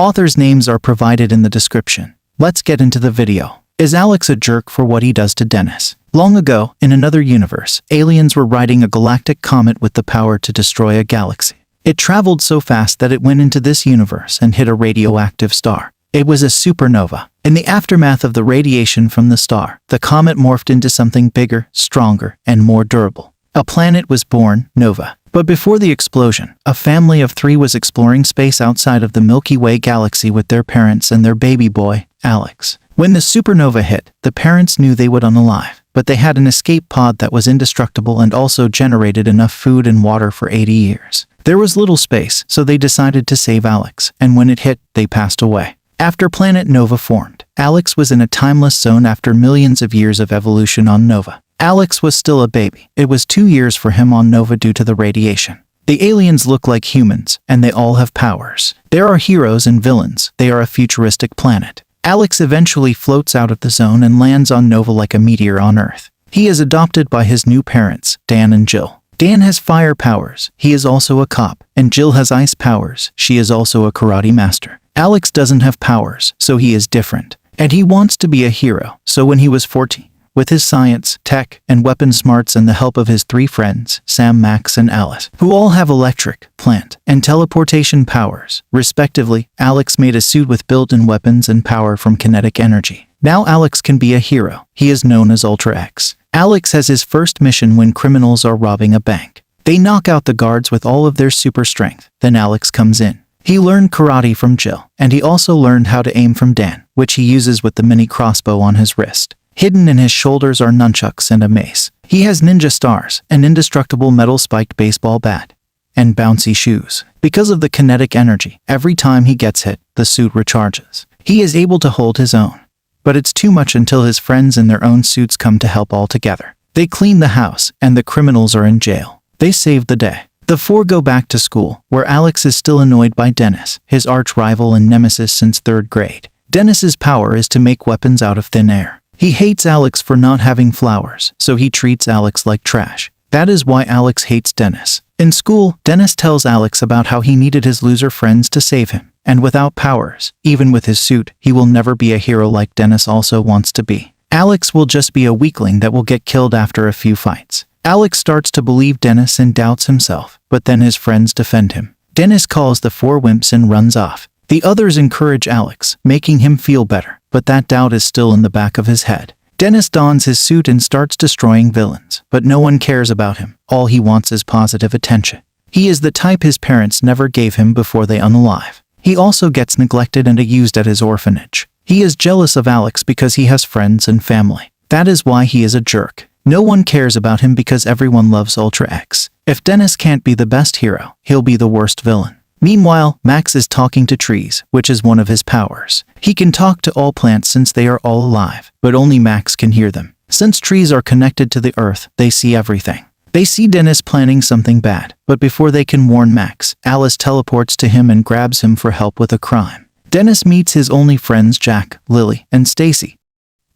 Authors' names are provided in the description. Let's get into the video. Is Alex a jerk for what he does to Dennis? Long ago, in another universe, aliens were riding a galactic comet with the power to destroy a galaxy. It traveled so fast that it went into this universe and hit a radioactive star. It was a supernova. In the aftermath of the radiation from the star, the comet morphed into something bigger, stronger, and more durable. A planet was born, Nova. But before the explosion, a family of 3 was exploring space outside of the Milky Way galaxy with their parents and their baby boy, Alex. When the supernova hit, the parents knew they would unalive, but they had an escape pod that was indestructible and also generated enough food and water for 80 years. There was little space, so they decided to save Alex, and when it hit, they passed away. After Planet Nova formed, Alex was in a timeless zone after millions of years of evolution on Nova. Alex was still a baby. It was 2 years for him on Nova due to the radiation. The aliens look like humans, and they all have powers. There are heroes and villains. They are a futuristic planet. Alex eventually floats out of the zone and lands on Nova like a meteor on Earth. He is adopted by his new parents, Dan and Jill. Dan has fire powers. He is also a cop. And Jill has ice powers. She is also a karate master. Alex doesn't have powers, so he is different. And he wants to be a hero. So when he was 14, with his science, tech, and weapon smarts and the help of his 3 friends, Sam, Max, and Alice, who all have electric, plant, and teleportation powers, respectively, Alex made a suit with built-in weapons and power from kinetic energy. Now Alex can be a hero. He is known as Ultra X. Alex has his first mission when criminals are robbing a bank. They knock out the guards with all of their super strength. Then Alex comes in. He learned karate from Jill, and he also learned how to aim from Dan, which he uses with the mini crossbow on his wrist. Hidden in his shoulders are nunchucks and a mace. He has ninja stars, an indestructible metal-spiked baseball bat, and bouncy shoes. Because of the kinetic energy, every time he gets hit, the suit recharges. He is able to hold his own. But it's too much until his friends in their own suits come to help all together. They clean the house, and the criminals are in jail. They save the day. The 4 go back to school, where Alex is still annoyed by Dennis, his arch-rival and nemesis since 3rd grade. Dennis's power is to make weapons out of thin air. He hates Alex for not having flowers, so he treats Alex like trash. That is why Alex hates Dennis. In school, Dennis tells Alex about how he needed his loser friends to save him. And without powers, even with his suit, he will never be a hero like Dennis also wants to be. Alex will just be a weakling that will get killed after a few fights. Alex starts to believe Dennis and doubts himself, but then his friends defend him. Dennis calls the 4 wimps and runs off. The others encourage Alex, making him feel better, but that doubt is still in the back of his head. Dennis dons his suit and starts destroying villains, but no one cares about him. All he wants is positive attention. He is the type his parents never gave him before they unalive. He also gets neglected and abused at his orphanage. He is jealous of Alex because he has friends and family. That is why he is a jerk. No one cares about him because everyone loves Ultra X. If Dennis can't be the best hero, he'll be the worst villain. Meanwhile, Max is talking to trees, which is one of his powers. He can talk to all plants since they are all alive, but only Max can hear them. Since trees are connected to the earth, they see everything. They see Dennis planning something bad, but before they can warn Max, Alice teleports to him and grabs him for help with a crime. Dennis meets his only friends Jack, Lily, and Stacy,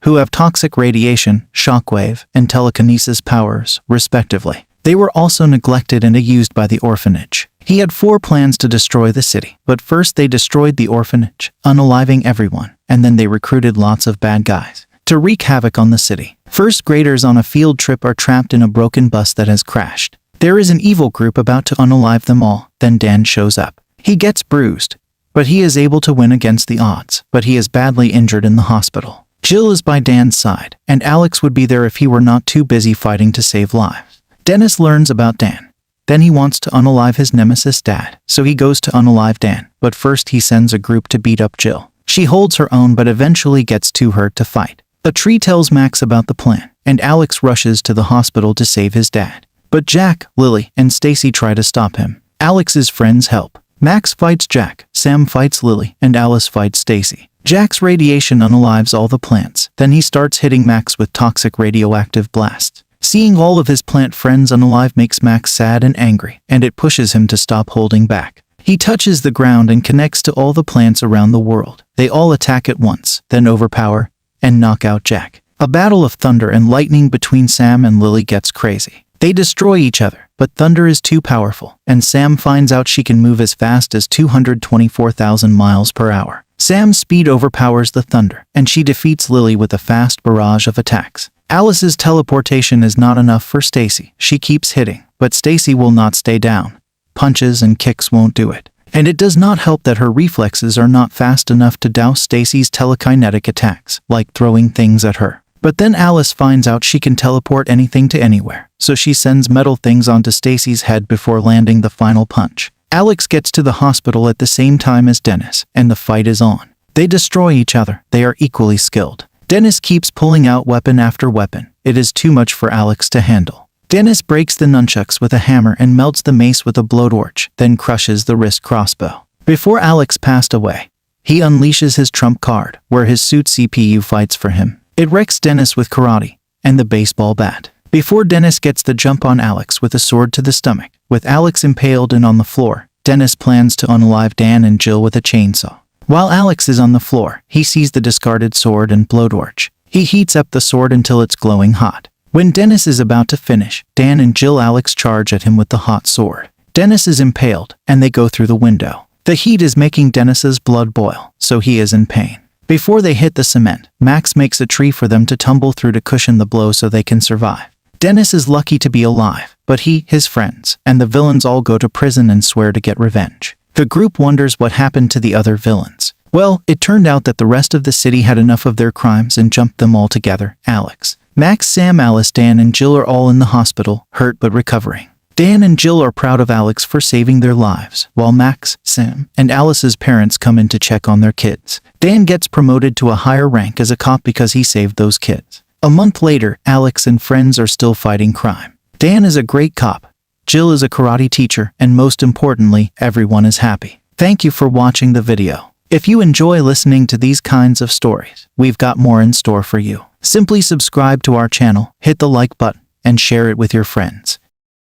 who have toxic radiation, shockwave, and telekinesis powers, respectively. They were also neglected and abused by the orphanage. He had 4 plans to destroy the city, but first they destroyed the orphanage, unaliving everyone, and then they recruited lots of bad guys to wreak havoc on the city. First graders on a field trip are trapped in a broken bus that has crashed. There is an evil group about to unalive them all, then Dan shows up. He gets bruised, but he is able to win against the odds, but he is badly injured in the hospital. Jill is by Dan's side, and Alex would be there if he were not too busy fighting to save lives. Dennis learns about Dan. Then he wants to unalive his nemesis dad, so he goes to unalive Dan, but first he sends a group to beat up Jill. She holds her own but eventually gets too hurt to fight. A tree tells Max about the plan, and Alex rushes to the hospital to save his dad. But Jack, Lily, and Stacy try to stop him. Alex's friends help. Max fights Jack, Sam fights Lily, and Alice fights Stacy. Jack's radiation unalives all the plants. Then he starts hitting Max with toxic radioactive blasts. Seeing all of his plant friends unalive makes Max sad and angry, and it pushes him to stop holding back. He touches the ground and connects to all the plants around the world. They all attack at once, then overpower and knock out Jack. A battle of thunder and lightning between Sam and Lily gets crazy. They destroy each other, but thunder is too powerful, and Sam finds out she can move as fast as 224,000 miles per hour. Sam's speed overpowers the thunder, and she defeats Lily with a fast barrage of attacks. Alice's teleportation is not enough for Stacy. She keeps hitting, but Stacy will not stay down. Punches and kicks won't do it. And it does not help that her reflexes are not fast enough to douse Stacy's telekinetic attacks, like throwing things at her. But then Alice finds out she can teleport anything to anywhere, so she sends metal things onto Stacy's head before landing the final punch. Alex gets to the hospital at the same time as Dennis, and the fight is on. They destroy each other. They are equally skilled. Dennis keeps pulling out weapon after weapon. It is too much for Alex to handle. Dennis breaks the nunchucks with a hammer and melts the mace with a blowtorch, then crushes the wrist crossbow. Before Alex passed away, he unleashes his trump card, where his suit CPU fights for him. It wrecks Dennis with karate and the baseball bat. Before Dennis gets the jump on Alex with a sword to the stomach, with Alex impaled and on the floor, Dennis plans to unalive Dan and Jill with a chainsaw. While Alex is on the floor, he sees the discarded sword and blowtorch. He heats up the sword until it's glowing hot. When Dennis is about to finish, Dan and Jill Alex charge at him with the hot sword. Dennis is impaled, and they go through the window. The heat is making Dennis's blood boil, so he is in pain. Before they hit the cement, Max makes a tree for them to tumble through to cushion the blow so they can survive. Dennis is lucky to be alive, but he, his friends, and the villains all go to prison and swear to get revenge. The group wonders what happened to the other villains. Well, it turned out that the rest of the city had enough of their crimes and jumped them all together. Alex, Max, Sam, Alice, Dan, and Jill are all in the hospital, hurt but recovering. Dan and Jill are proud of Alex for saving their lives, while Max, Sam, and Alice's parents come in to check on their kids. Dan gets promoted to a higher rank as a cop because he saved those kids. A month later, Alex and friends are still fighting crime. Dan is a great cop, Jill is a karate teacher, and most importantly, everyone is happy. Thank you for watching the video. If you enjoy listening to these kinds of stories, we've got more in store for you. Simply subscribe to our channel, hit the like button, and share it with your friends.